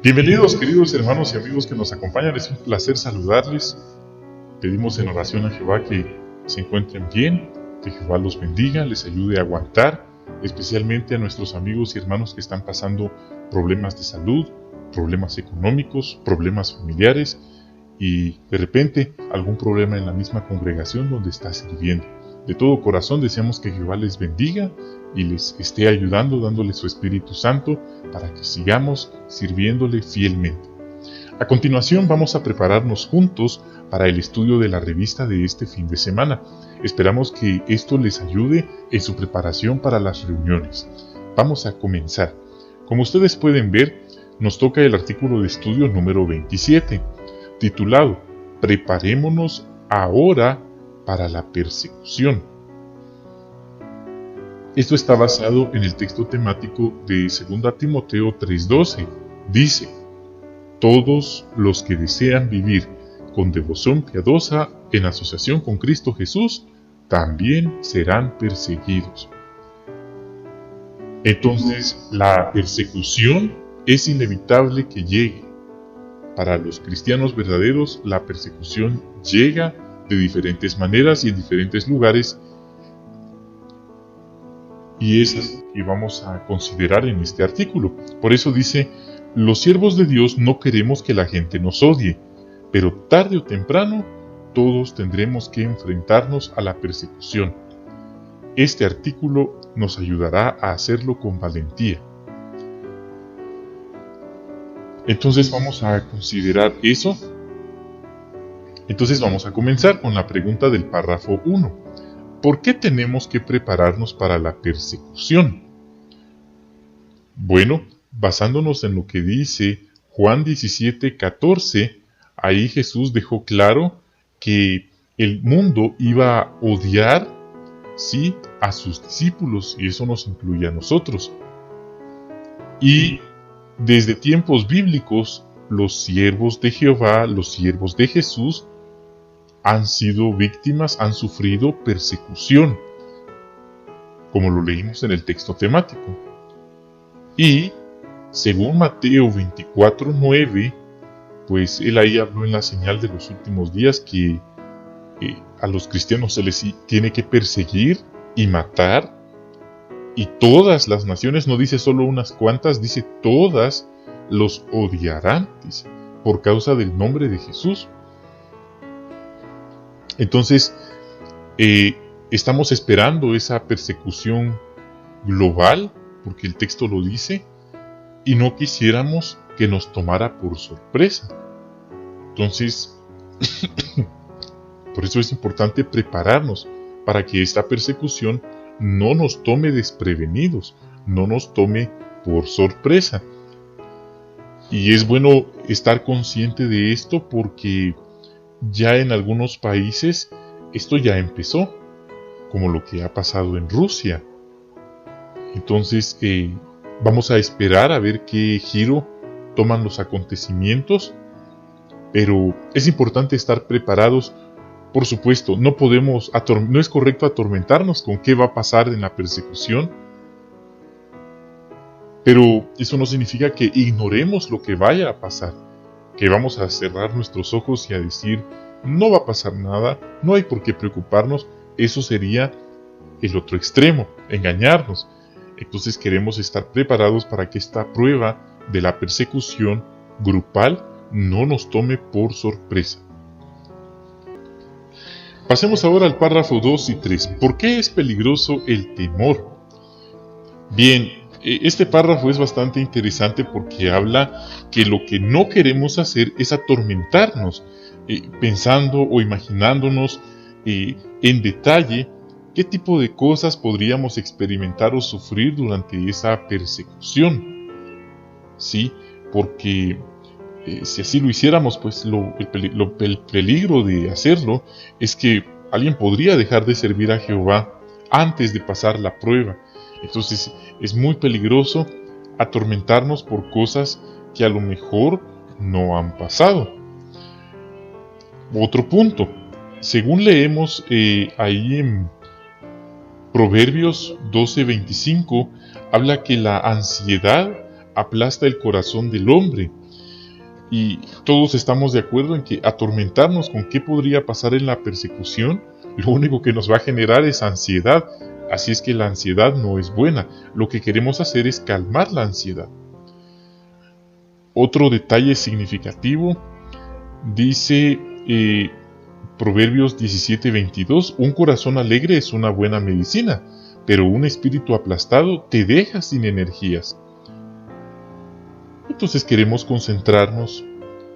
Bienvenidos, queridos hermanos y amigos que nos acompañan. Es un placer saludarles. Pedimos en oración a Jehová que se encuentren bien, que Jehová los bendiga, les ayude a aguantar, especialmente a nuestros amigos y hermanos que están pasando problemas de salud, problemas económicos, problemas familiares y de repente algún problema en la misma congregación donde está sirviendo. De todo corazón deseamos que Jehová les bendiga y les esté ayudando, dándoles su Espíritu Santo para que sigamos sirviéndole fielmente. A continuación vamos a prepararnos juntos para el estudio de la revista de este fin de semana. Esperamos que esto les ayude en su preparación para las reuniones. Vamos a comenzar. Como ustedes pueden ver, nos toca el artículo de estudio número 27, titulado Preparémonos ahora para la persecución. Esto está basado en el texto temático de 2 Timoteo 3:12. Dice: todos los que desean vivir con devoción piadosa en asociación con Cristo Jesús también serán perseguidos. Entonces, la persecución es inevitable que llegue. Para los cristianos verdaderos, la persecución llega de diferentes maneras y en diferentes lugares, y es que vamos a considerar en este artículo. Por eso dice: los siervos de Dios no queremos que la gente nos odie, pero tarde o temprano todos tendremos que enfrentarnos a la persecución. Este artículo nos ayudará a hacerlo con valentía. Entonces vamos a considerar eso. Entonces vamos a comenzar con la pregunta del párrafo 1. ¿Por qué tenemos que prepararnos para la persecución? Bueno, basándonos en lo que dice Juan 17:14, ahí Jesús dejó claro que el mundo iba a odiar, sí, a sus discípulos, y eso nos incluye a nosotros. Y desde tiempos bíblicos, los siervos de Jehová, los siervos de Jesús, han sido víctimas, han sufrido persecución, como lo leímos en el texto temático. Y según Mateo 24:9, pues él ahí habló en la señal de los últimos días que a los cristianos se les tiene que perseguir y matar, y todas las naciones, no dice solo unas cuantas, dice todas los odiarán, dice, por causa del nombre de Jesús. Entonces, estamos esperando esa persecución global, porque el texto lo dice, y no quisiéramos que nos tomara por sorpresa. Entonces, por eso es importante prepararnos para que esta persecución no nos tome desprevenidos, no nos tome por sorpresa. Y es bueno estar consciente de esto porque ya en algunos países esto ya empezó, como lo que ha pasado en Rusia. Entonces vamos a esperar a ver qué giro toman los acontecimientos, pero es importante estar preparados. Por supuesto, no es correcto atormentarnos con qué va a pasar en la persecución, pero eso no significa que ignoremos lo que vaya a pasar, que vamos a cerrar nuestros ojos y a decir, no va a pasar nada, no hay por qué preocuparnos. Eso sería el otro extremo, engañarnos. Entonces queremos estar preparados para que esta prueba de la persecución grupal no nos tome por sorpresa. Pasemos ahora al párrafo 2 y 3. ¿Por qué es peligroso el temor? Bien, este párrafo es bastante interesante porque habla que lo que no queremos hacer es atormentarnos, pensando o imaginándonos en detalle qué tipo de cosas podríamos experimentar o sufrir durante esa persecución. Sí, porque si así lo hiciéramos, pues el peligro de hacerlo es que alguien podría dejar de servir a Jehová antes de pasar la prueba. Entonces es muy peligroso atormentarnos por cosas que a lo mejor no han pasado. Otro punto, según leemos ahí en Proverbios 12:25, habla que la ansiedad aplasta el corazón del hombre Y todos estamos de acuerdo en que atormentarnos con qué podría pasar en la persecución, lo único que nos va a generar es ansiedad. Así es que la ansiedad no es buena. Lo que queremos hacer es calmar la ansiedad. Otro detalle significativo, dice Proverbios 17:22, un corazón alegre es una buena medicina, pero un espíritu aplastado te deja sin energías. Entonces queremos concentrarnos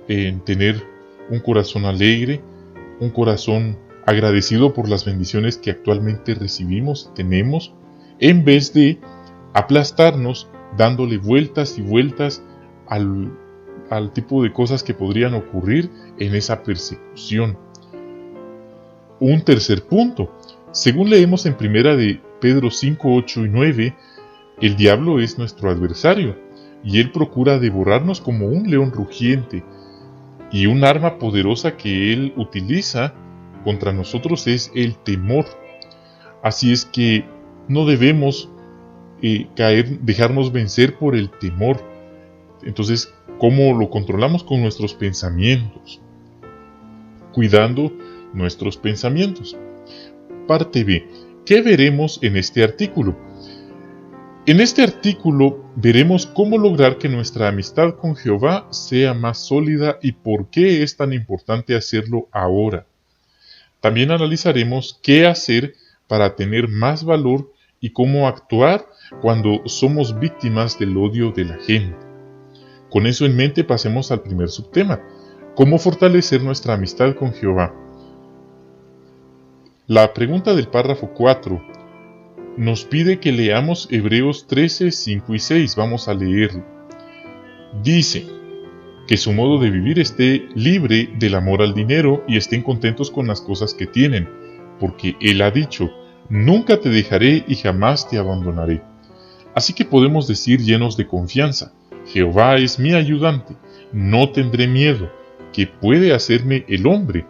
en tener un corazón alegre, un corazón agradecido por las bendiciones que actualmente recibimos y tenemos, en vez de aplastarnos dándole vueltas y vueltas al tipo de cosas que podrían ocurrir en esa persecución. Un tercer punto, según leemos en primera de Pedro 5, 8 y 9, el diablo es nuestro adversario, y él procura devorarnos como un león rugiente, y un arma poderosa que él utiliza contra nosotros es el temor. Así es que no debemos dejarnos vencer por el temor. Entonces, ¿cómo lo controlamos? Con nuestros pensamientos, cuidando nuestros pensamientos. Parte B. ¿Qué veremos en este artículo? En este artículo veremos cómo lograr que nuestra amistad con Jehová sea más sólida y por qué es tan importante hacerlo ahora. También analizaremos qué hacer para tener más valor y cómo actuar cuando somos víctimas del odio de la gente. Con eso en mente pasemos al primer subtema, cómo fortalecer nuestra amistad con Jehová. La pregunta del párrafo 4 nos pide que leamos Hebreos 13, 5 y 6. Vamos a leerlo. Dice, que su modo de vivir esté libre del amor al dinero y estén contentos con las cosas que tienen, porque Él ha dicho, nunca te dejaré y jamás te abandonaré. Así que podemos decir llenos de confianza, Jehová es mi ayudante, no tendré miedo, ¿qué puede hacerme el hombre?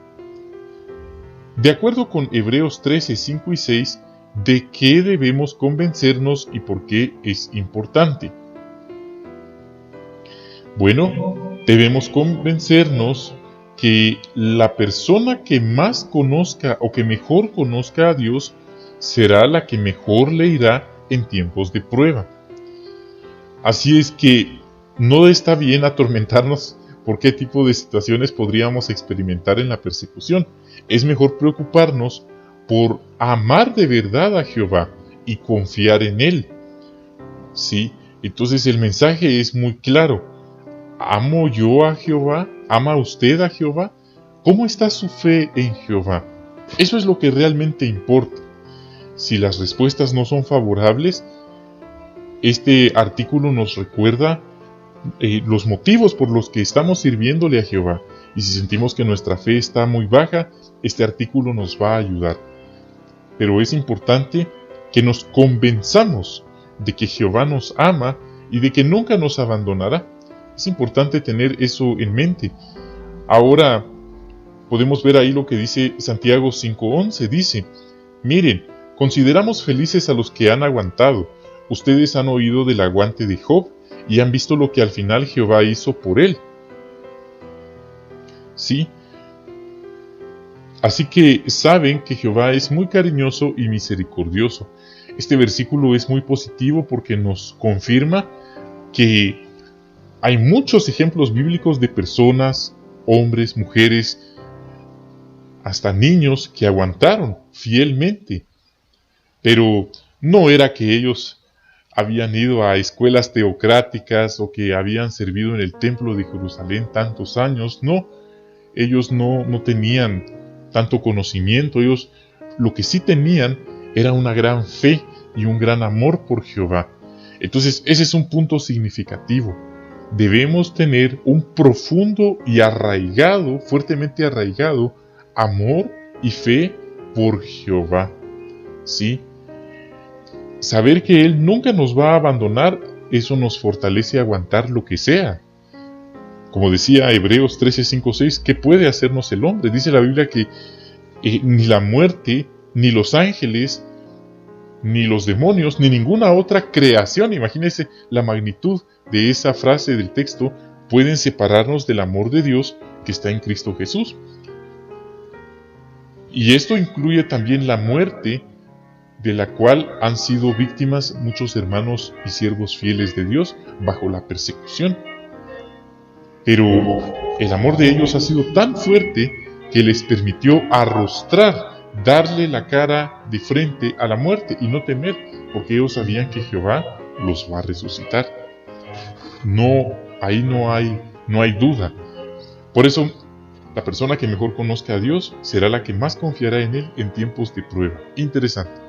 De acuerdo con Hebreos 13, 5 y 6, ¿de qué debemos convencernos y por qué es importante? Bueno, debemos convencernos que la persona que más conozca o que mejor conozca a Dios será la que mejor le irá en tiempos de prueba. Así es que no está bien atormentarnos por qué tipo de situaciones podríamos experimentar en la persecución. Es mejor preocuparnos por amar de verdad a Jehová y confiar en Él. ¿Sí? Entonces el mensaje es muy claro. ¿Amo yo a Jehová? ¿Ama usted a Jehová? ¿Cómo está su fe en Jehová? Eso es lo que realmente importa. Si las respuestas no son favorables, este artículo nos recuerda los motivos por los que estamos sirviéndole a Jehová. Y si sentimos que nuestra fe está muy baja, este artículo nos va a ayudar. Pero es importante que nos convenzamos de que Jehová nos ama y de que nunca nos abandonará. Es importante tener eso en mente. Ahora podemos ver ahí lo que dice Santiago 5:11. Dice, miren, consideramos felices a los que han aguantado. Ustedes han oído del aguante de Job y han visto lo que al final Jehová hizo por él. ¿Sí? Así que saben que Jehová es muy cariñoso y misericordioso. Este versículo es muy positivo porque nos confirma que hay muchos ejemplos bíblicos de personas, hombres, mujeres, hasta niños que aguantaron fielmente. Pero no era que ellos habían ido a escuelas teocráticas o que habían servido en el templo de Jerusalén tantos años. No, ellos no tenían tanto conocimiento. Ellos lo que sí tenían era una gran fe y un gran amor por Jehová. Entonces ese es un punto significativo. Debemos tener un profundo y arraigado, fuertemente arraigado, amor y fe por Jehová. ¿Sí? Saber que Él nunca nos va a abandonar, eso nos fortalece a aguantar lo que sea. Como decía Hebreos 13, 5, 6, ¿qué puede hacernos el hombre? Dice la Biblia que ni la muerte, ni los ángeles, ni los demonios, ni ninguna otra creación, imagínense la magnitud de esa frase del texto, pueden separarnos del amor de Dios que está en Cristo Jesús. Y esto incluye también la muerte, de la cual han sido víctimas muchos hermanos y siervos fieles de Dios bajo la persecución. Pero el amor de ellos ha sido tan fuerte que les permitió arrostrar, darle la cara de frente a la muerte y no temer, porque ellos sabían que Jehová los va a resucitar. Ahí no hay duda. Por eso, la persona que mejor conozca a Dios será la que más confiará en Él en tiempos de prueba. Interesante.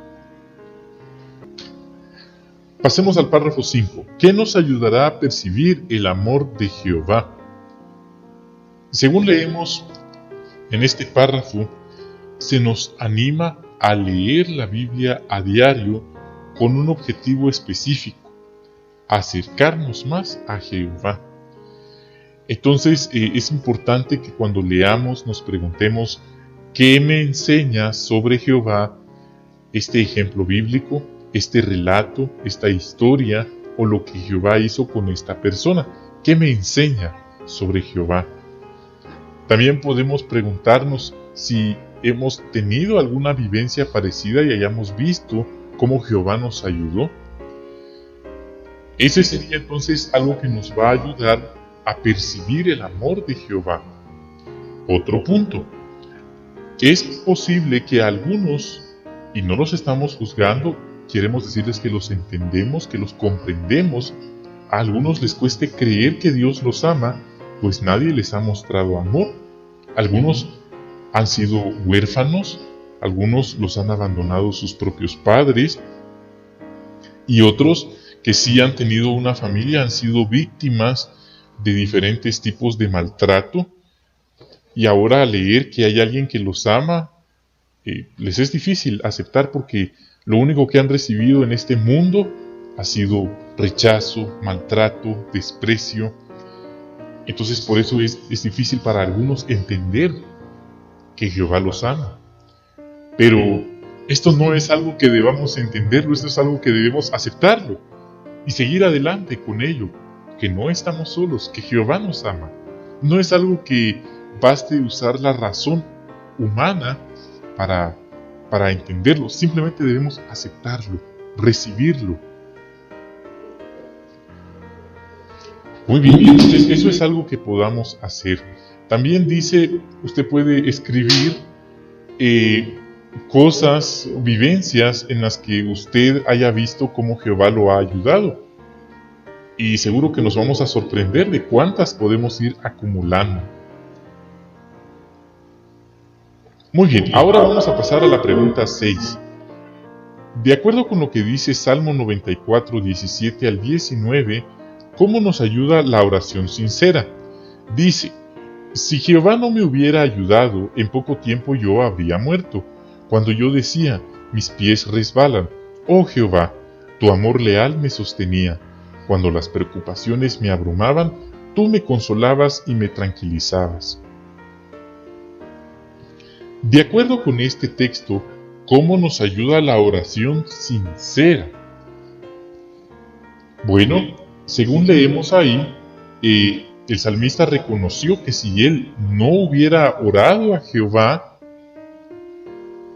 Pasemos al párrafo 5. ¿Qué nos ayudará a percibir el amor de Jehová? Según leemos en este párrafo, se nos anima a leer la Biblia a diario con un objetivo específico: acercarnos más a Jehová. Entonces es importante que cuando leamos nos preguntemos: ¿qué me enseña sobre Jehová este ejemplo bíblico, este relato, esta historia o lo que Jehová hizo con esta persona? ¿Qué me enseña sobre Jehová? También podemos preguntarnos si hemos tenido alguna vivencia parecida y hayamos visto cómo Jehová nos ayudó. Ese sería entonces algo que nos va a ayudar a percibir el amor de Jehová. Otro punto: es posible que algunos, y no los estamos juzgando, queremos decirles que los entendemos, que los comprendemos, a algunos les cueste creer que Dios los ama, pues nadie les ha mostrado amor. Algunos han sido huérfanos, algunos los han abandonado sus propios padres, y otros que sí han tenido una familia han sido víctimas de diferentes tipos de maltrato, y ahora al leer que hay alguien que los ama, les es difícil aceptar, porque lo único que han recibido en este mundo ha sido rechazo, maltrato, desprecio. Entonces por eso es difícil para algunos entender que Jehová los ama. Pero esto no es algo que debamos entenderlo, esto es algo que debemos aceptarlo y seguir adelante con ello, que no estamos solos, que Jehová nos ama. No es algo que baste usar la razón humana para entenderlo, simplemente debemos aceptarlo, recibirlo. Muy bien, entonces eso es algo que podamos hacer. También dice, usted puede escribir cosas, vivencias en las que usted haya visto cómo Jehová lo ha ayudado. Y seguro que nos vamos a sorprender de cuántas podemos ir acumulando. Muy bien, ahora vamos a pasar a la pregunta 6. De acuerdo con lo que dice Salmo 94, 17 al 19, ¿cómo nos ayuda la oración sincera? Dice: si Jehová no me hubiera ayudado, en poco tiempo yo habría muerto. Cuando yo decía, mis pies resbalan. Oh Jehová, tu amor leal me sostenía. Cuando las preocupaciones me abrumaban, tú me consolabas y me tranquilizabas. De acuerdo con este texto, ¿cómo nos ayuda la oración sincera? Bueno, según leemos ahí, el salmista reconoció que si él no hubiera orado a Jehová,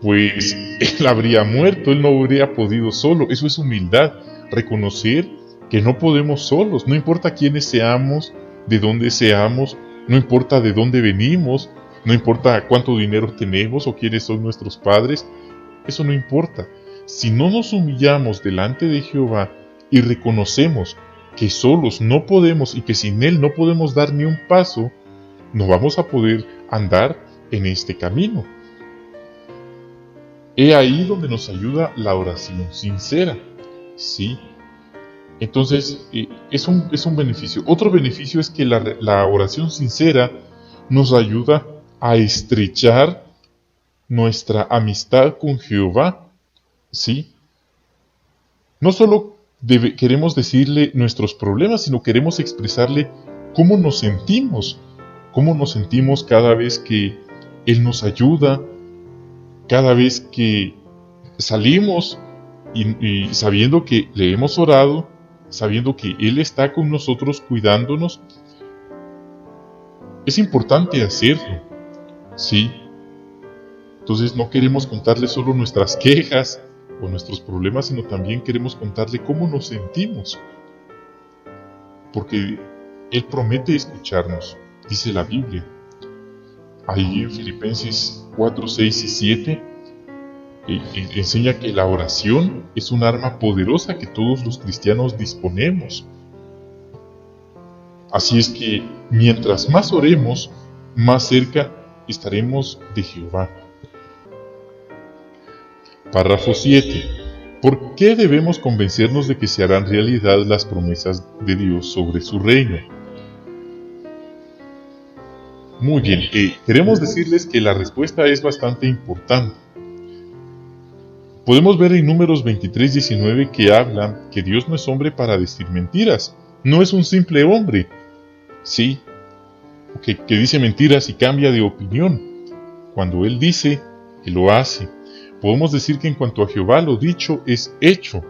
pues él habría muerto, él no habría podido solo. Eso es humildad, reconocer que no podemos solos, no importa quiénes seamos, de dónde seamos, no importa de dónde venimos, no importa cuánto dinero tenemos o quiénes son nuestros padres, eso no importa. Si no nos humillamos delante de Jehová y reconocemos que solos no podemos y que sin Él no podemos dar ni un paso, no vamos a poder andar en este camino. He ahí donde nos ayuda la oración sincera. Sí. Entonces, es un beneficio. Otro beneficio es que la oración sincera nos ayuda a estrechar nuestra amistad con Jehová. Sí. No solo queremos decirle nuestros problemas, sino queremos expresarle cómo nos sentimos cada vez que Él nos ayuda, cada vez que salimos y sabiendo que le hemos orado, sabiendo que Él está con nosotros cuidándonos, es importante hacerlo, ¿sí? Entonces no queremos contarle solo nuestras quejas o nuestros problemas, sino también queremos contarle cómo nos sentimos. Porque Él promete escucharnos, dice la Biblia. Ahí en Filipenses 4, 6 y 7 enseña que la oración es un arma poderosa que todos los cristianos disponemos. Así es que mientras más oremos, más cerca estaremos de Jehová. Párrafo 7. ¿Por qué debemos convencernos de que se harán realidad las promesas de Dios sobre su reino? Muy bien, queremos decirles que la respuesta es bastante importante. Podemos ver en Números 23:19 que habla que Dios no es hombre para decir mentiras, no es un simple hombre, sí, que dice mentiras y cambia de opinión. Cuando Él dice, Él lo hace. Podemos decir que en cuanto a Jehová lo dicho es hecho.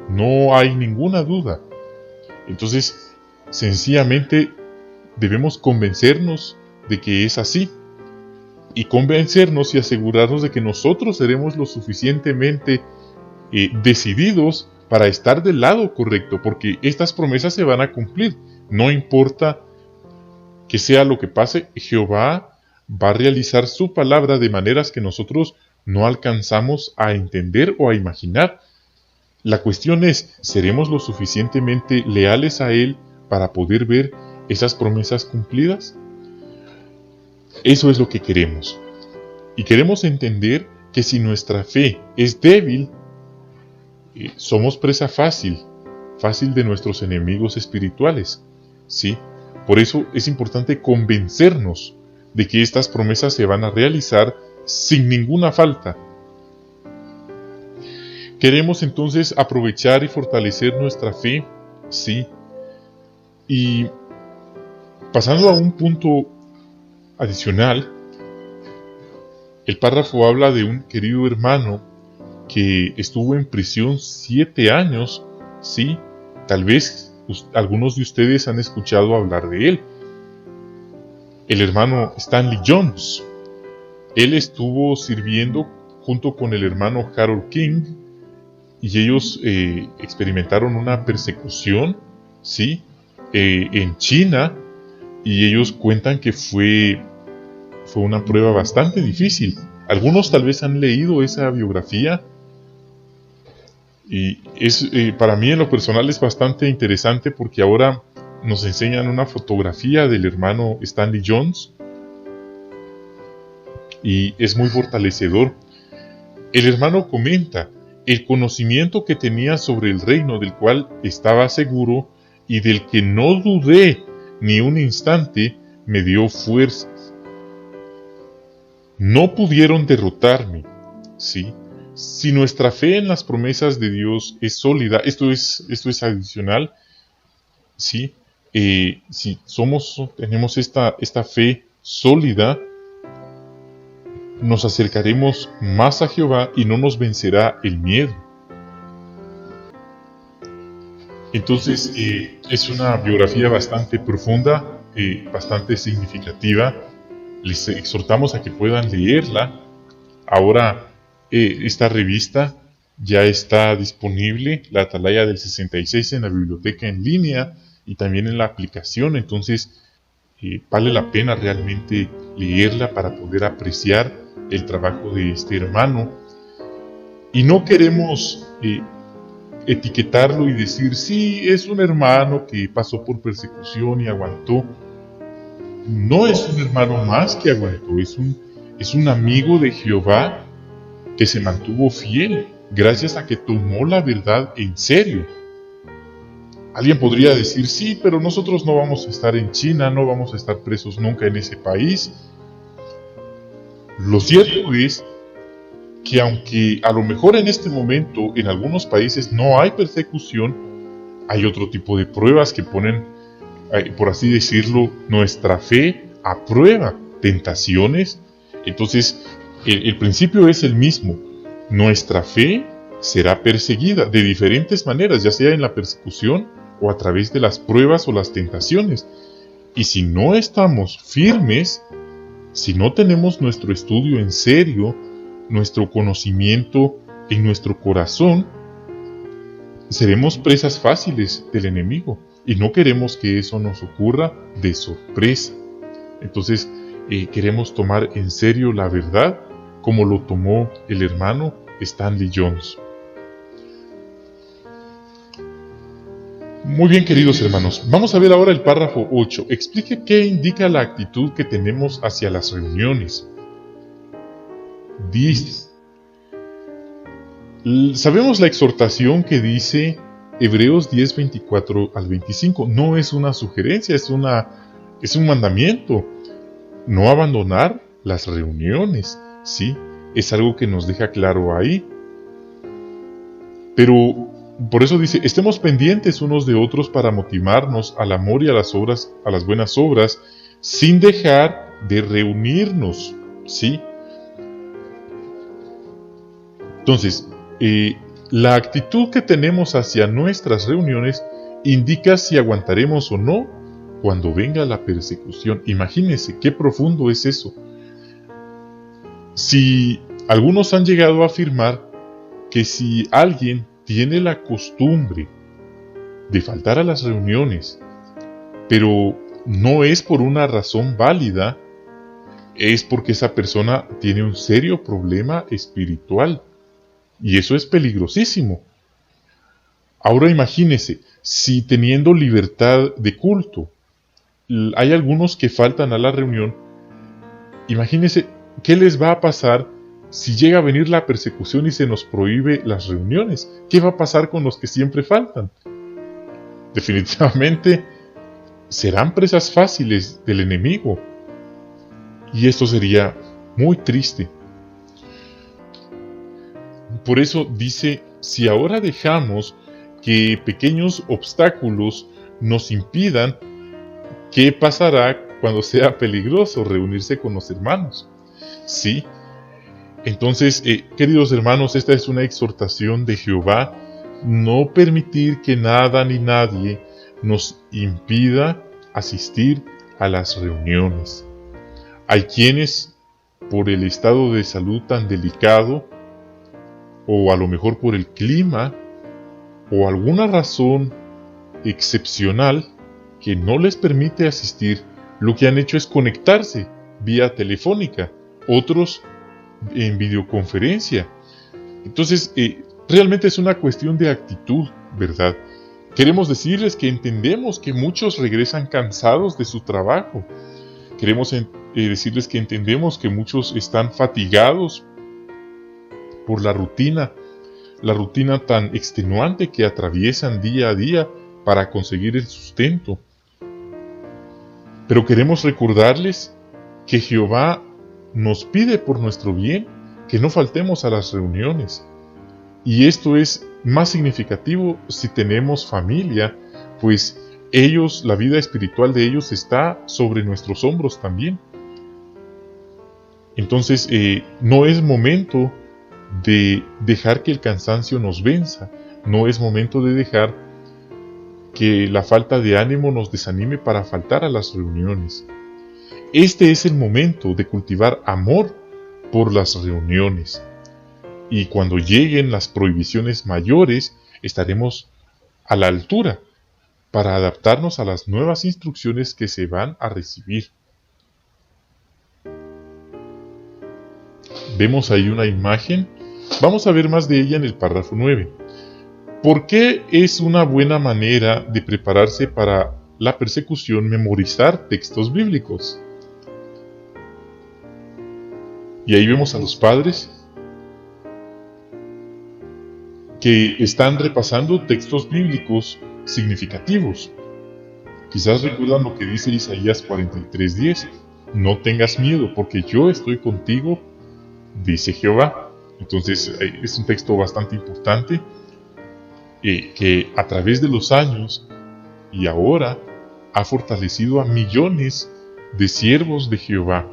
No hay ninguna duda. Entonces, sencillamente debemos convencernos de que es así. Y convencernos y asegurarnos de que nosotros seremos lo suficientemente decididos para estar del lado correcto, porque estas promesas se van a cumplir. No importa que sea lo que pase, Jehová va a realizar su palabra de maneras que nosotros no alcanzamos a entender o a imaginar. La cuestión es, ¿seremos lo suficientemente leales a Él para poder ver esas promesas cumplidas? Eso es lo que queremos. Y queremos entender que si nuestra fe es débil, somos presa fácil de nuestros enemigos espirituales, ¿sí? Por eso es importante convencernos de que estas promesas se van a realizar sin ninguna falta. Queremos entonces aprovechar y fortalecer nuestra fe, ¿sí? Y pasando a un punto adicional, el párrafo habla de un querido hermano que estuvo en prisión 7 años, ¿sí? Tal vez algunos de ustedes han escuchado hablar de él. El hermano Stanley Jones. Él estuvo sirviendo junto con el hermano Harold King y ellos experimentaron una persecución, ¿sí? En China, y ellos cuentan que fue una prueba bastante difícil. Algunos tal vez han leído esa biografía y para mí en lo personal es bastante interesante porque ahora nos enseñan una fotografía del hermano Stanley Jones y es muy fortalecedor. El hermano comenta el conocimiento que tenía sobre el reino del cual estaba seguro y del que no dudé ni un instante, me dio fuerzas. No pudieron derrotarme, ¿sí? Si nuestra fe en las promesas de Dios es sólida, esto es adicional, ¿sí? Si tenemos esta fe sólida, nos acercaremos más a Jehová y no nos vencerá el miedo. Entonces, es una biografía bastante profunda, bastante significativa. Les exhortamos a que puedan leerla. Ahora, esta revista ya está disponible, la Atalaya del 66, en la biblioteca en línea y también en la aplicación. Entonces, vale la pena realmente leerla para poder apreciar el trabajo de este hermano. Y no queremos etiquetarlo y decir, sí, es un hermano que pasó por persecución y aguantó. No es un hermano más que aguantó, es un amigo de Jehová que se mantuvo fiel gracias a que tomó la verdad en serio. Alguien podría decir, sí, pero nosotros no vamos a estar en China, no vamos a estar presos nunca en ese país. Lo cierto es que aunque a lo mejor en este momento en algunos países no hay persecución, hay otro tipo de pruebas que ponen, por así decirlo, nuestra fe a prueba, tentaciones. Entonces, el principio es el mismo. Nuestra fe será perseguida de diferentes maneras, ya sea en la persecución o a través de las pruebas o las tentaciones. Y si no estamos firmes, si no tenemos nuestro estudio en serio, nuestro conocimiento en nuestro corazón, seremos presas fáciles del enemigo. Y no queremos que eso nos ocurra de sorpresa. Entonces, queremos tomar en serio la verdad como lo tomó el hermano Stanley Jones. Muy bien, queridos hermanos, vamos a ver ahora el párrafo 8. Explique qué indica la actitud que tenemos hacia las reuniones. Dice, sabemos la exhortación que dice Hebreos 10, 24 al 25. No es una sugerencia, es un mandamiento. No abandonar las reuniones, ¿sí? Es algo que nos deja claro ahí. Pero por eso dice, estemos pendientes unos de otros para motivarnos al amor y a las obras, a las buenas obras, sin dejar de reunirnos, ¿sí? Entonces, la actitud que tenemos hacia nuestras reuniones indica si aguantaremos o no cuando venga la persecución. Imagínense qué profundo es eso. Si algunos han llegado a afirmar que si alguien tiene la costumbre de faltar a las reuniones, pero no es por una razón válida, es porque esa persona tiene un serio problema espiritual. Y eso es peligrosísimo. Ahora imagínese, si teniendo libertad de culto, hay algunos que faltan a la reunión, imagínese qué les va a pasar si llega a venir la persecución y se nos prohíbe las reuniones. ¿Qué va a pasar con los que siempre faltan? Definitivamente serán presas fáciles del enemigo. Y esto sería muy triste. Por eso dice, si ahora dejamos que pequeños obstáculos nos impidan, ¿qué pasará cuando sea peligroso reunirse con los hermanos? Sí. Entonces, queridos hermanos, esta es una exhortación de Jehová, no permitir que nada ni nadie nos impida asistir a las reuniones. Hay quienes, por el estado de salud tan delicado, o a lo mejor por el clima, o alguna razón excepcional que no les permite asistir, lo que han hecho es conectarse vía telefónica, otros en videoconferencia. Entonces, realmente es una cuestión de actitud, ¿verdad? Queremos decirles que entendemos que muchos regresan cansados de su trabajo. Queremos decirles que entendemos que muchos están fatigados por la rutina tan extenuante que atraviesan día a día para conseguir el sustento. Pero queremos recordarles que Jehová nos pide por nuestro bien que no faltemos a las reuniones. Y esto es más significativo si tenemos familia, pues la vida espiritual de ellos está sobre nuestros hombros también. Entonces, no es momento de dejar que el cansancio nos venza, no es momento de dejar que la falta de ánimo nos desanime para faltar a las reuniones. Este es el momento de cultivar amor por las reuniones. Y cuando lleguen las prohibiciones mayores, estaremos a la altura para adaptarnos a las nuevas instrucciones que se van a recibir. Vemos ahí una imagen. Vamos a ver más de ella en el párrafo 9. ¿Por qué es una buena manera de prepararse para la persecución memorizar textos bíblicos? Y ahí vemos a los padres que están repasando textos bíblicos significativos. Quizás recuerdan lo que dice Isaías 43:10. No tengas miedo, porque yo estoy contigo, dice Jehová. Entonces es un texto bastante importante que a través de los años y ahora ha fortalecido a millones de siervos de Jehová.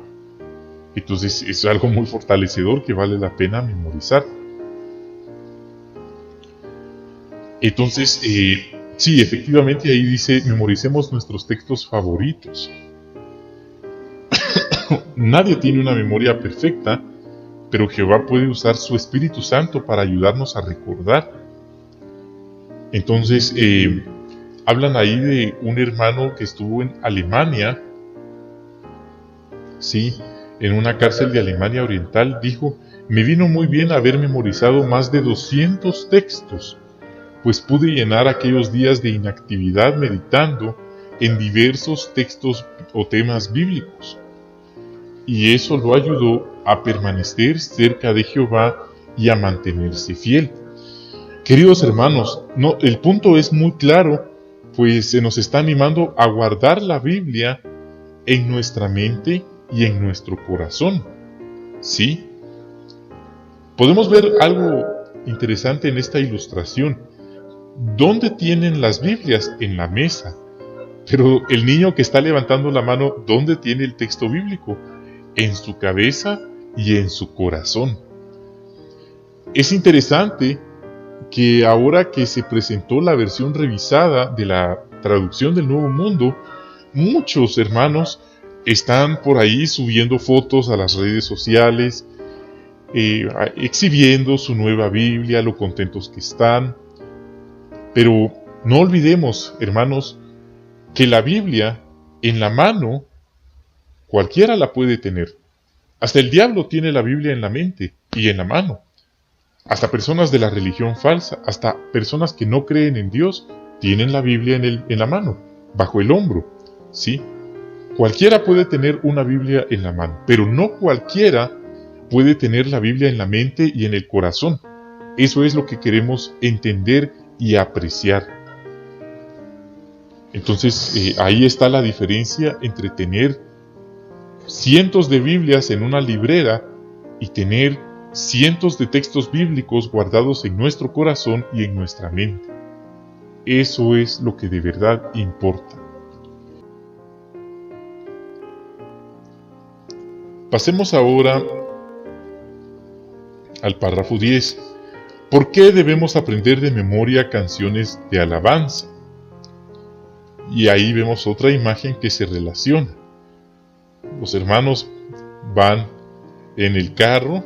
Entonces es algo muy fortalecedor que vale la pena memorizar. Entonces, Sí, efectivamente ahí dice, memoricemos nuestros textos favoritos. Nadie tiene una memoria perfecta, pero Jehová puede usar su Espíritu Santo para ayudarnos a recordar. Entonces, hablan ahí de un hermano que estuvo en Alemania, sí, en una cárcel de Alemania Oriental. Dijo, me vino muy bien haber memorizado más de 200 textos, pues pude llenar aquellos días de inactividad meditando en diversos textos o temas bíblicos. Y eso lo ayudó a permanecer cerca de Jehová y a mantenerse fiel. Queridos hermanos, el punto es muy claro, pues se nos está animando a guardar la Biblia en nuestra mente y en nuestro corazón. ¿Sí? Podemos ver algo interesante en esta ilustración. ¿Dónde tienen las Biblias? En la mesa. Pero el niño que está levantando la mano, ¿dónde tiene el texto bíblico? En su cabeza y en su corazón. Es interesante que ahora que se presentó la versión revisada de la traducción del Nuevo Mundo, muchos hermanos están por ahí subiendo fotos a las redes sociales, exhibiendo su nueva Biblia, lo contentos que están. Pero no olvidemos, hermanos, que la Biblia en la mano, cualquiera la puede tener. Hasta el diablo tiene la Biblia en la mente y en la mano. Hasta personas de la religión falsa, hasta personas que no creen en Dios, tienen la Biblia en la mano, bajo el hombro. ¿Sí? Cualquiera puede tener una Biblia en la mano, pero no cualquiera puede tener la Biblia en la mente y en el corazón. Eso es lo que queremos entender y apreciar. Entonces, ahí está la diferencia entre tener cientos de Biblias en una librera y tener cientos de textos bíblicos guardados en nuestro corazón y en nuestra mente. Eso es lo que de verdad importa. Pasemos ahora al párrafo 10. ¿Por qué debemos aprender de memoria canciones de alabanza? Y ahí vemos otra imagen que se relaciona. Los hermanos van en el carro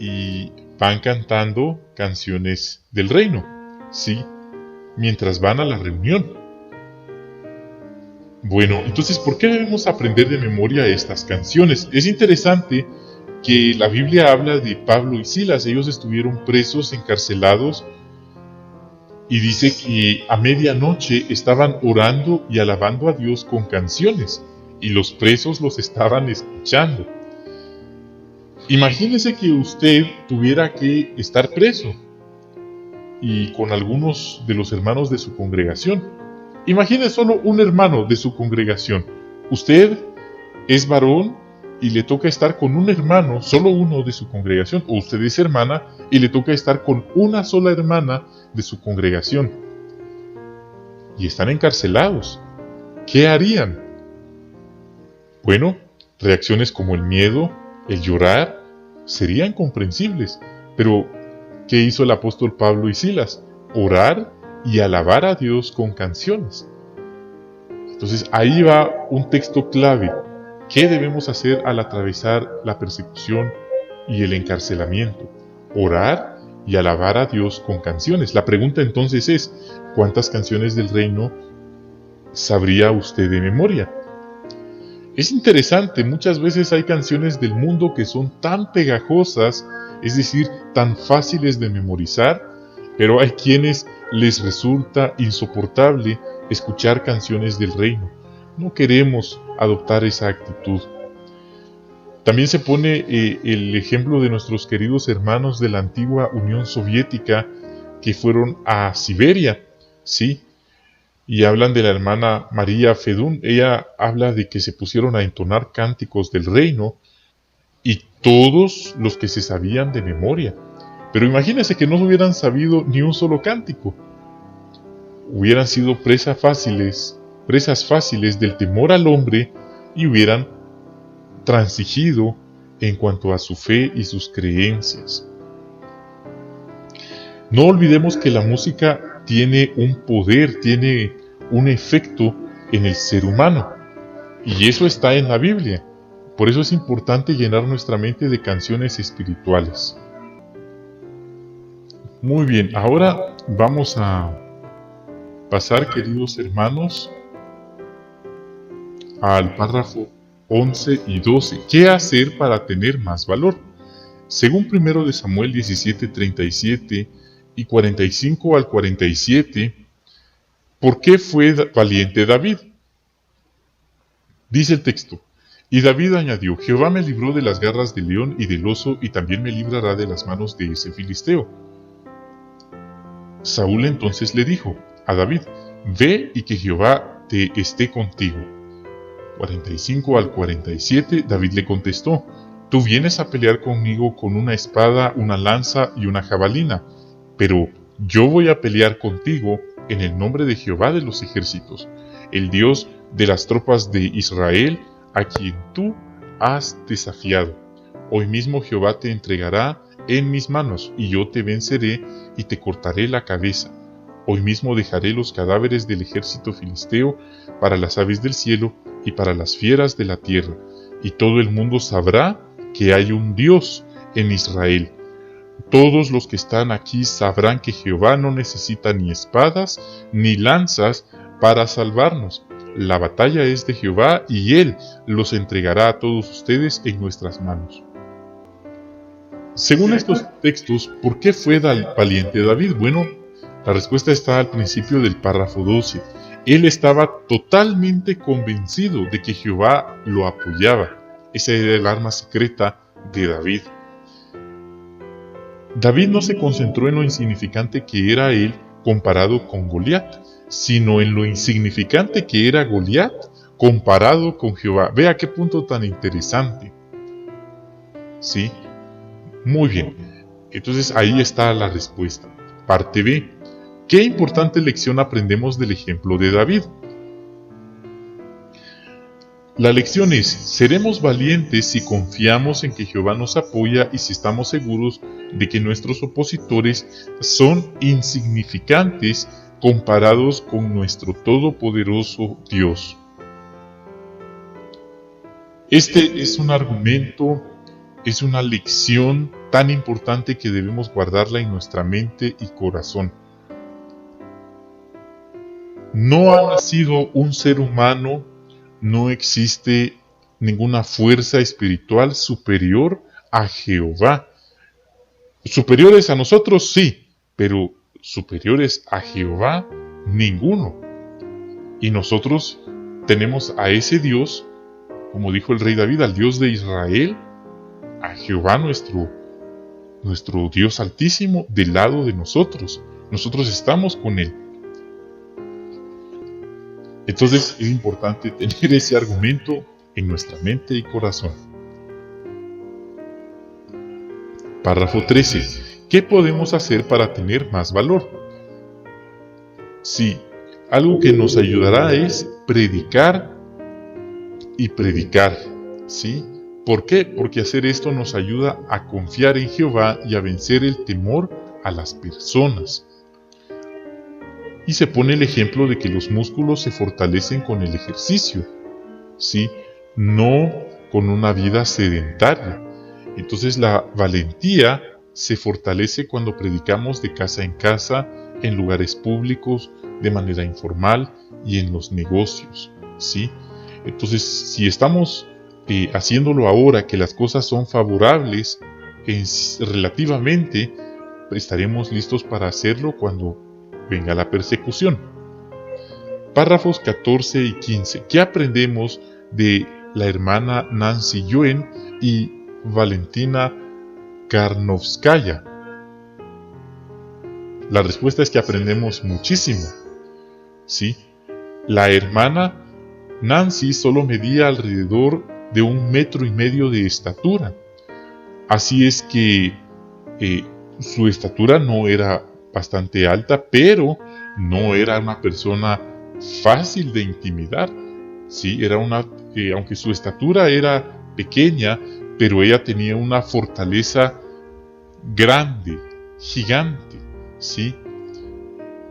y van cantando canciones del reino, ¿sí? Mientras van a la reunión. Bueno, entonces, ¿por qué debemos aprender de memoria estas canciones? Es interesante que la Biblia habla de Pablo y Silas. Ellos estuvieron presos, encarcelados, y dice que a medianoche estaban orando y alabando a Dios con canciones, y los presos los estaban escuchando. Imagínese que usted tuviera que estar preso y con algunos de los hermanos de su congregación. Imagine solo un hermano de su congregación. Usted es varón y le toca estar con un hermano, solo uno de su congregación, o usted es hermana y le toca estar con una sola hermana de su congregación. Y están encarcelados. ¿Qué harían? Bueno, reacciones como el miedo, el llorar, serían comprensibles. Pero, ¿qué hizo el apóstol Pablo y Silas? Orar y alabar a Dios con canciones. Entonces, ahí va un texto clave. ¿Qué debemos hacer al atravesar la persecución y el encarcelamiento? Orar y alabar a Dios con canciones. La pregunta entonces es, ¿cuántas canciones del reino sabría usted de memoria? Es interesante, muchas veces hay canciones del mundo que son tan pegajosas, es decir, tan fáciles de memorizar, pero hay quienes les resulta insoportable escuchar canciones del reino. No queremos adoptar esa actitud. También se pone el ejemplo de nuestros queridos hermanos de la antigua Unión Soviética que fueron a Siberia, ¿sí? Y hablan de la hermana María Fedún. Ella habla de que se pusieron a entonar cánticos del reino y todos los que se sabían de memoria. Pero imagínense que no hubieran sabido ni un solo cántico. Hubieran sido presas fáciles del temor al hombre y hubieran transigido en cuanto a su fe y sus creencias. No olvidemos que la música tiene un poder, tiene un efecto en el ser humano. Y eso está en la Biblia. Por eso es importante llenar nuestra mente de canciones espirituales. Muy bien, ahora vamos a pasar, queridos hermanos, al párrafo 11 y 12. ¿Qué hacer para tener más valor? Según 1 de Samuel 17:37 y 45 al 47, ¿por qué fue valiente David? Dice el texto: y David añadió: Jehová me libró de las garras del león y del oso, y también me librará de las manos de ese filisteo. Saúl entonces le dijo a David: ve y que Jehová te esté contigo. 45 al 47, David le contestó: tú vienes a pelear conmigo con una espada, una lanza y una jabalina, pero yo voy a pelear contigo en el nombre de Jehová de los ejércitos, el Dios de las tropas de Israel, a quien tú has desafiado. Hoy mismo Jehová te entregará en mis manos, y yo te venceré y te cortaré la cabeza. Hoy mismo dejaré los cadáveres del ejército filisteo para las aves del cielo y para las fieras de la tierra, y todo el mundo sabrá que hay un Dios en Israel. Todos los que están aquí sabrán que Jehová no necesita ni espadas ni lanzas para salvarnos. La batalla es de Jehová, y Él los entregará a todos ustedes en nuestras manos. Según estos textos, ¿por qué fue valiente David? Bueno, la respuesta está al principio del párrafo 12. Él estaba totalmente convencido de que Jehová lo apoyaba. Esa era el arma secreta de David. David no se concentró en lo insignificante que era él comparado con Goliat, sino en lo insignificante que era Goliat comparado con Jehová. Vea qué punto tan interesante. ¿Sí? Muy bien. Entonces ahí está la respuesta. Parte B. ¿Qué importante lección aprendemos del ejemplo de David? La lección es: seremos valientes si confiamos en que Jehová nos apoya y si estamos seguros de que nuestros opositores son insignificantes comparados con nuestro todopoderoso Dios. Este es un argumento, es una lección tan importante que debemos guardarla en nuestra mente y corazón. No ha nacido un ser humano, no existe ninguna fuerza espiritual superior a Jehová. Superiores a nosotros, sí, pero superiores a Jehová, ninguno. Y nosotros tenemos a ese Dios, como dijo el rey David, al Dios de Israel, a Jehová nuestro Dios altísimo, del lado de nosotros. Nosotros estamos con Él. Entonces es importante tener ese argumento en nuestra mente y corazón. Párrafo 13. ¿Qué podemos hacer para tener más valor? Sí, algo que nos ayudará es predicar y predicar. ¿Sí? ¿Por qué? Porque hacer esto nos ayuda a confiar en Jehová y a vencer el temor a las personas. Y se pone el ejemplo de que los músculos se fortalecen con el ejercicio, ¿sí? No con una vida sedentaria. Entonces la valentía se fortalece cuando predicamos de casa en casa, en lugares públicos, de manera informal y en los negocios, ¿sí? Entonces, si estamos haciéndolo ahora que las cosas son favorables relativamente, estaremos listos para hacerlo cuando venga la persecución. Párrafos 14 y 15. ¿Qué aprendemos de la hermana Nancy Yuen y Valentina Karnovskaya? La respuesta es que aprendemos muchísimo. ¿Sí? La hermana Nancy solo medía alrededor de 1,5 metros de estatura. Así es que su estatura no era bastante alta, pero no era una persona fácil de intimidar. Sí, era aunque su estatura era pequeña, pero ella tenía una fortaleza grande, gigante, ¿sí?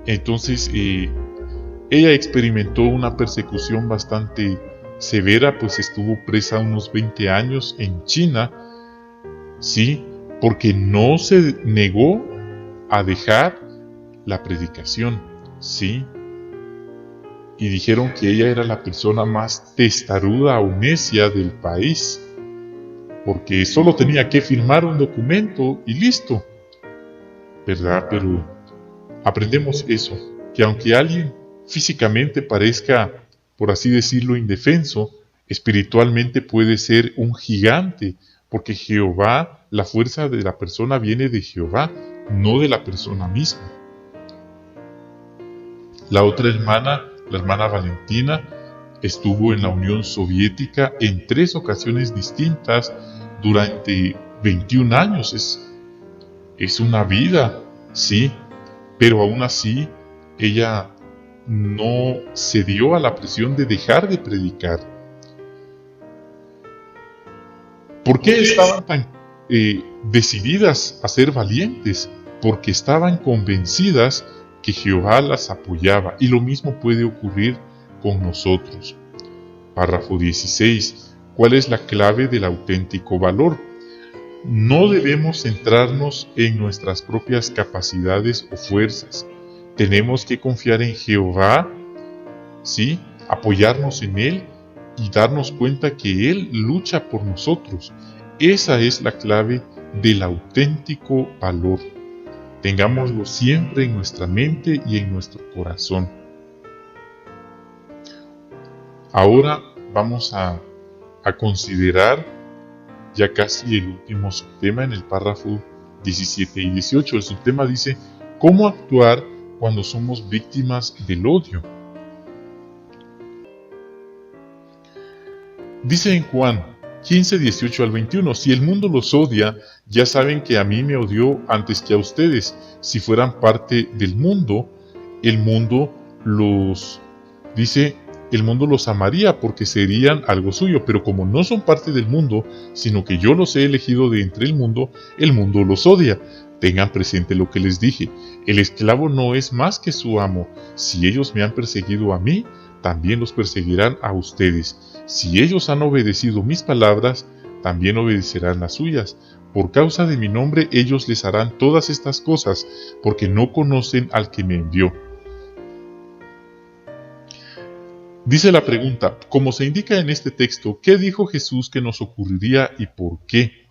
Entonces ella experimentó una persecución bastante severa, pues estuvo presa unos 20 años en China, sí, porque no se negó a dejar la predicación, sí. Y dijeron que ella era la persona más testaruda o necia del país, porque solo tenía que firmar un documento y listo, ¿verdad? Pero aprendemos eso, que aunque alguien físicamente parezca, por así decirlo, indefenso, espiritualmente puede ser un gigante, porque Jehová, la fuerza de la persona viene de Jehová, no de la persona misma. La otra hermana, la hermana Valentina, estuvo en la Unión Soviética en 3 ocasiones distintas durante 21 años. Es una vida, sí, pero aún así ella no cedió a la presión de dejar de predicar. ¿Por qué estaban tan decididas a ser valientes? Porque estaban convencidas que Jehová las apoyaba, y lo mismo puede ocurrir con nosotros. Párrafo 16. ¿Cuál es la clave del auténtico valor? No debemos centrarnos en nuestras propias capacidades o fuerzas. Tenemos que confiar en Jehová, ¿sí? Apoyarnos en Él y darnos cuenta que Él lucha por nosotros. Esa es la clave del auténtico valor. Tengámoslo siempre en nuestra mente y en nuestro corazón. Ahora vamos a considerar ya casi el último subtema en el párrafo 17 y 18. El subtema dice: ¿cómo actuar cuando somos víctimas del odio? Dice en Juan 15, 18 al 21, si el mundo los odia, ya saben que a mí me odió antes que a ustedes. Si fueran parte del mundo, el mundo los amaría porque serían algo suyo, pero como no son parte del mundo, sino que yo los he elegido de entre el mundo los odia. Tengan presente lo que les dije, el esclavo no es más que su amo. Si ellos me han perseguido a mí, también los perseguirán a ustedes. Si ellos han obedecido mis palabras, también obedecerán las suyas. Por causa de mi nombre ellos les harán todas estas cosas, porque no conocen al que me envió. Dice la pregunta, como se indica en este texto, ¿qué dijo Jesús que nos ocurriría y por qué?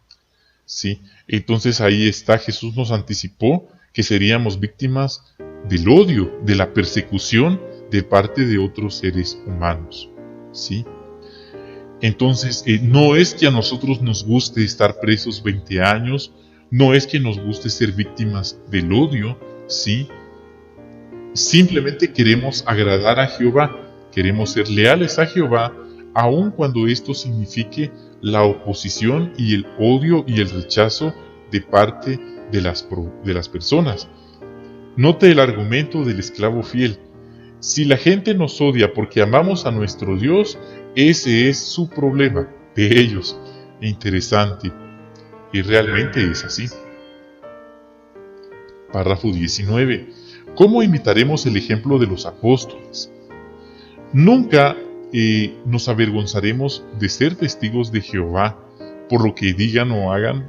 Sí, entonces ahí está, Jesús nos anticipó que seríamos víctimas del odio, de la persecución de parte de otros seres humanos. ¿Sí? Entonces, no es que a nosotros nos guste estar presos 20 años, no es que nos guste ser víctimas del odio, ¿sí? Simplemente queremos agradar a Jehová, queremos ser leales a Jehová, aun cuando esto signifique la oposición y el odio y el rechazo de parte de las personas. Note el argumento del esclavo fiel. Si la gente nos odia porque amamos a nuestro Dios, ese es su problema, de ellos. Interesante. Y realmente es así. Párrafo 19. ¿Cómo imitaremos el ejemplo de los apóstoles? Nunca nos avergonzaremos de ser testigos de Jehová por lo que digan o hagan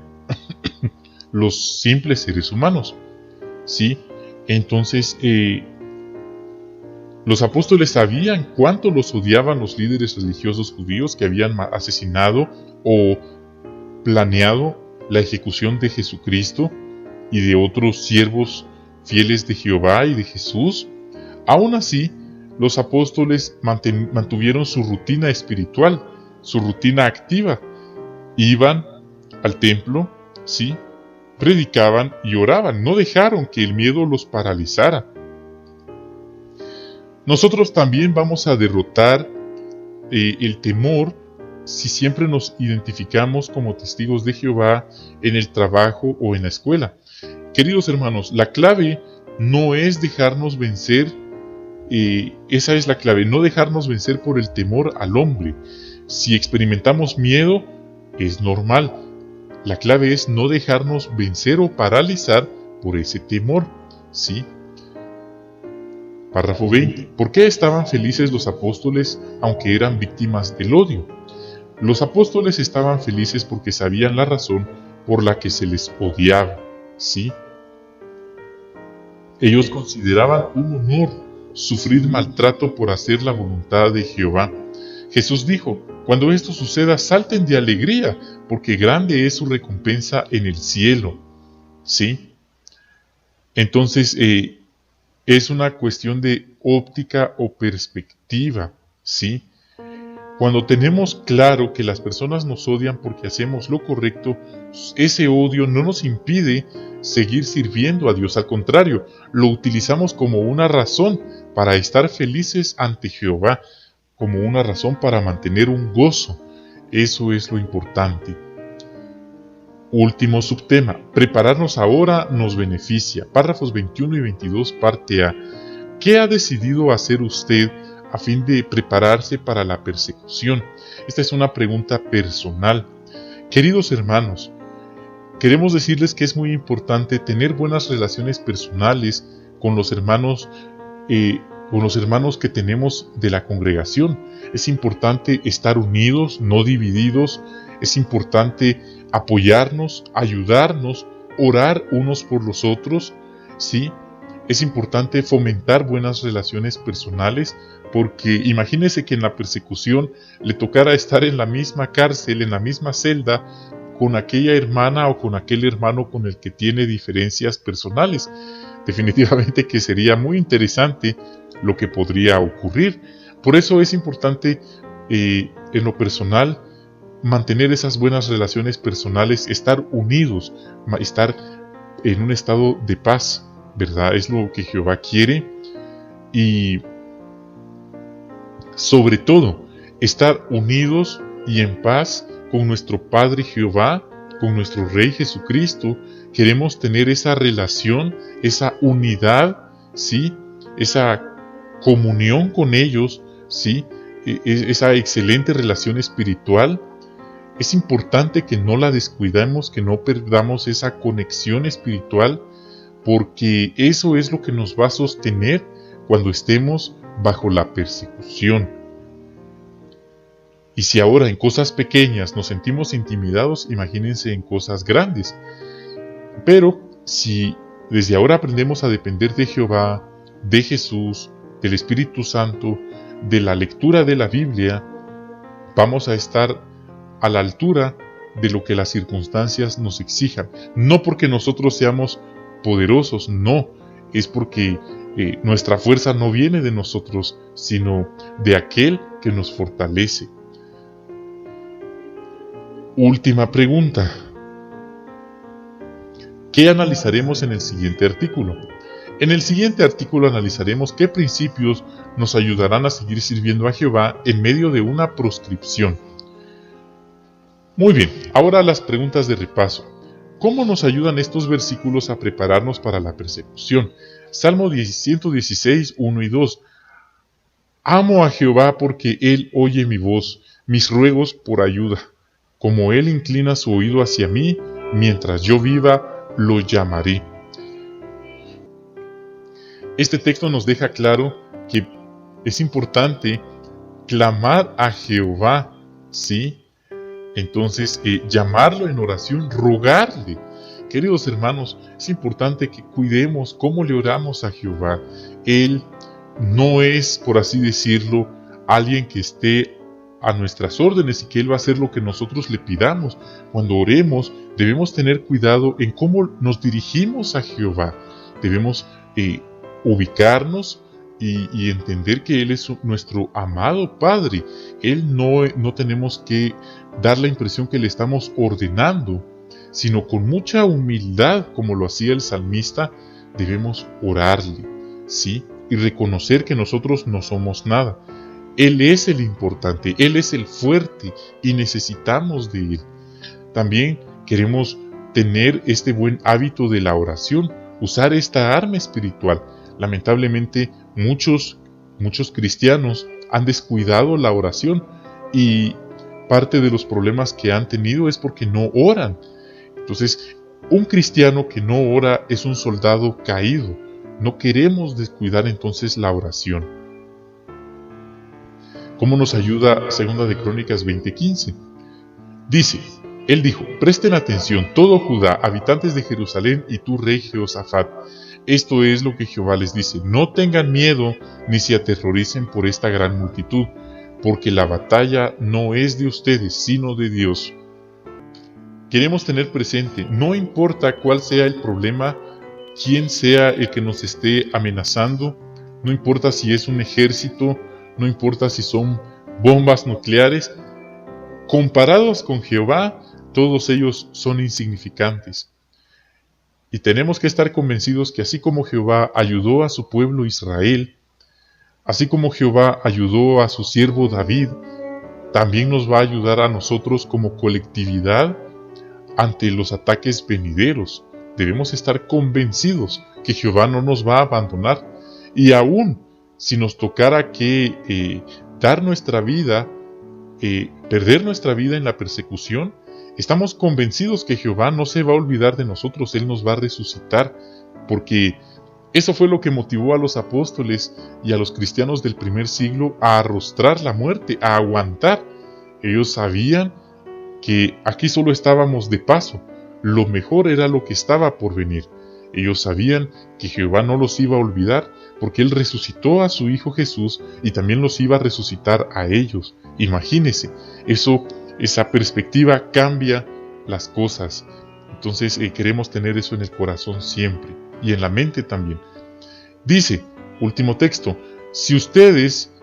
los simples seres humanos. ¿Sí? Entonces, los apóstoles sabían cuánto los odiaban los líderes religiosos judíos que habían asesinado o planeado la ejecución de Jesucristo y de otros siervos fieles de Jehová y de Jesús. Aún así, los apóstoles mantuvieron su rutina espiritual, su rutina activa. Iban al templo, ¿sí? Predicaban y oraban, no dejaron que el miedo los paralizara. Nosotros también vamos a derrotar el temor si siempre nos identificamos como testigos de Jehová en el trabajo o en la escuela. Queridos hermanos, la clave no es dejarnos vencer, esa es la clave, no dejarnos vencer por el temor al hombre. Si experimentamos miedo, es normal. La clave es no dejarnos vencer o paralizar por ese temor, ¿sí? Párrafo 20. ¿Por qué estaban felices los apóstoles aunque eran víctimas del odio? Los apóstoles estaban felices porque sabían la razón por la que se les odiaba, ¿sí? Ellos consideraban un honor sufrir maltrato por hacer la voluntad de Jehová. Jesús dijo: cuando esto suceda, salten de alegría, porque grande es su recompensa en el cielo, ¿sí? Entonces, es una cuestión de óptica o perspectiva, ¿sí? Cuando tenemos claro que las personas nos odian porque hacemos lo correcto, ese odio no nos impide seguir sirviendo a Dios. Al contrario, lo utilizamos como una razón para estar felices ante Jehová, como una razón para mantener un gozo. Eso es lo importante. Último subtema. Prepararnos ahora nos beneficia. Párrafos 21 y 22, parte A. ¿Qué ha decidido hacer usted a fin de prepararse para la persecución? Esta es una pregunta personal. Queridos hermanos, queremos decirles que es muy importante tener buenas relaciones personales con los hermanos que tenemos de la congregación. Es importante estar unidos, no divididos. Es importante apoyarnos, ayudarnos, orar unos por los otros, ¿sí? Es importante fomentar buenas relaciones personales, porque imagínese que en la persecución le tocara estar en la misma cárcel, en la misma celda, con aquella hermana o con aquel hermano con el que tiene diferencias personales. Definitivamente que sería muy interesante lo que podría ocurrir. Por eso es importante, en lo personal, mantener esas buenas relaciones personales, estar unidos, estar en un estado de paz, ¿verdad? Es lo que Jehová quiere. Y sobre todo, estar unidos y en paz con nuestro Padre Jehová, con nuestro Rey Jesucristo. Queremos tener esa relación, esa unidad, ¿sí? Esa comunión con ellos, ¿sí? Esa excelente relación espiritual. Es importante que no la descuidemos, que no perdamos esa conexión espiritual, porque eso es lo que nos va a sostener cuando estemos bajo la persecución. Y si ahora en cosas pequeñas nos sentimos intimidados, imagínense en cosas grandes. Pero si desde ahora aprendemos a depender de Jehová, de Jesús, del Espíritu Santo, de la lectura de la Biblia, vamos a estar a la altura de lo que las circunstancias nos exijan. No porque nosotros seamos poderosos, no, es porque nuestra fuerza no viene de nosotros, sino de aquel que nos fortalece. Última pregunta. ¿Qué analizaremos en el siguiente artículo? En el siguiente artículo analizaremos qué principios nos ayudarán a seguir sirviendo a Jehová en medio de una proscripción. Muy bien, ahora las preguntas de repaso. ¿Cómo nos ayudan estos versículos a prepararnos para la persecución? Salmo 116, 1 y 2. Amo a Jehová porque Él oye mi voz, mis ruegos por ayuda. Como Él inclina su oído hacia mí, mientras yo viva, lo llamaré. Este texto nos deja claro que es importante clamar a Jehová, ¿sí? Entonces, llamarlo en oración, rogarle. Queridos hermanos, es importante que cuidemos cómo le oramos a Jehová. Él no es, por así decirlo, alguien que esté a nuestras órdenes y que Él va a hacer lo que nosotros le pidamos. Cuando oremos, debemos tener cuidado en cómo nos dirigimos a Jehová. Debemos ubicarnos y entender que Él es nuestro amado Padre. Él no tenemos que dar la impresión que le estamos ordenando, sino con mucha humildad, como lo hacía el salmista, debemos orarle, ¿sí? Y reconocer que nosotros no somos nada. Él es el importante, Él es el fuerte y necesitamos de Él. También queremos tener este buen hábito de la oración, usar esta arma espiritual. Lamentablemente, muchos cristianos han descuidado la oración y parte de los problemas que han tenido es porque no oran. Entonces, un cristiano que no ora es un soldado caído, No queremos descuidar entonces la oración. ¿Cómo nos ayuda 2 de Crónicas 20:15? Dice, él dijo, presten atención todo Judá, habitantes de Jerusalén y tú rey Jehoshafat. Esto es lo que Jehová les dice, no tengan miedo ni se aterroricen por esta gran multitud, porque la batalla no es de ustedes, sino de Dios. Queremos tener presente, no importa cuál sea el problema, quién sea el que nos esté amenazando, no importa si es un ejército, no importa si son bombas nucleares, comparados con Jehová, todos ellos son insignificantes. Y tenemos que estar convencidos que así como Jehová ayudó a su pueblo Israel, así como Jehová ayudó a su siervo David, también nos va a ayudar a nosotros como colectividad ante los ataques venideros. Debemos estar convencidos que Jehová no nos va a abandonar. Y aún si nos tocara que dar nuestra vida, perder nuestra vida en la persecución, estamos convencidos que Jehová no se va a olvidar de nosotros, Él nos va a resucitar, porque eso fue lo que motivó a los apóstoles y a los cristianos del primer siglo a arrostrar la muerte, a aguantar. Ellos sabían que aquí solo estábamos de paso, lo mejor era lo que estaba por venir. Ellos sabían que Jehová no los iba a olvidar, porque Él resucitó a su Hijo Jesús y también los iba a resucitar a ellos. Imagínense, esa perspectiva cambia las cosas. Entonces queremos tener eso en el corazón siempre y en la mente también. Dice, último texto, si ustedes,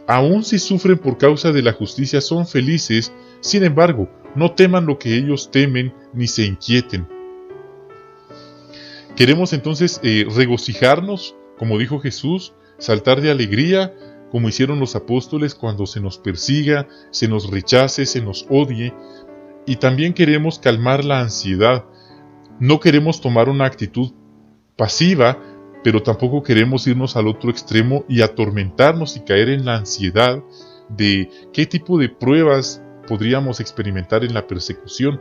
aun si sufren por causa de la justicia, son felices, sin embargo, no teman lo que ellos temen ni se inquieten. Queremos entonces regocijarnos, como dijo Jesús, saltar de alegría, como hicieron los apóstoles cuando se nos persiga, se nos rechace, se nos odie. Y también queremos calmar la ansiedad. No queremos tomar una actitud pasiva, pero tampoco queremos irnos al otro extremo y atormentarnos y caer en la ansiedad de qué tipo de pruebas podríamos experimentar en la persecución.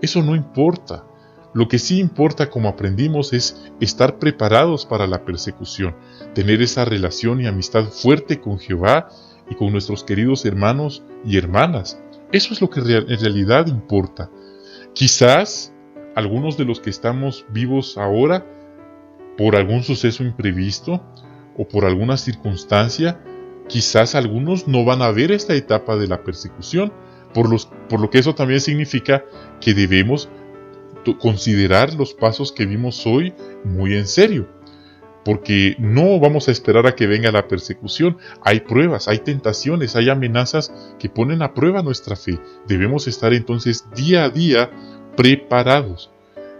Eso no importa. Lo que sí importa, como aprendimos, es estar preparados para la persecución, tener esa relación y amistad fuerte con Jehová y con nuestros queridos hermanos y hermanas. Eso es lo que en realidad importa. Quizás algunos de los que estamos vivos ahora, por algún suceso imprevisto o por alguna circunstancia, quizás algunos no van a ver esta etapa de la persecución, por lo que eso también significa que debemos considerar los pasos que vimos hoy muy en serio, porque no vamos a esperar a que venga la persecución. Hay pruebas, hay tentaciones, hay amenazas que ponen a prueba nuestra fe. Debemos estar entonces día a día preparados.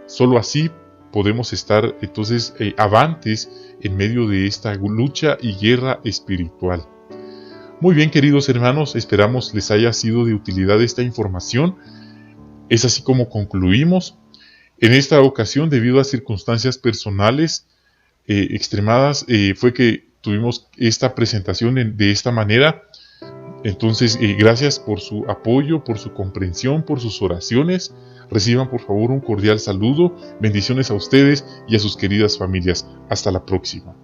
Solo así podemos estar entonces avantes en medio de esta lucha y guerra espiritual. Muy bien, queridos hermanos, esperamos les haya sido de utilidad esta información. Es así como concluimos. En esta ocasión, debido a circunstancias personales extremadas, fue que tuvimos esta presentación de esta manera. Entonces, gracias por su apoyo, por su comprensión, por sus oraciones. Reciban por favor un cordial saludo. Bendiciones a ustedes y a sus queridas familias. Hasta la próxima.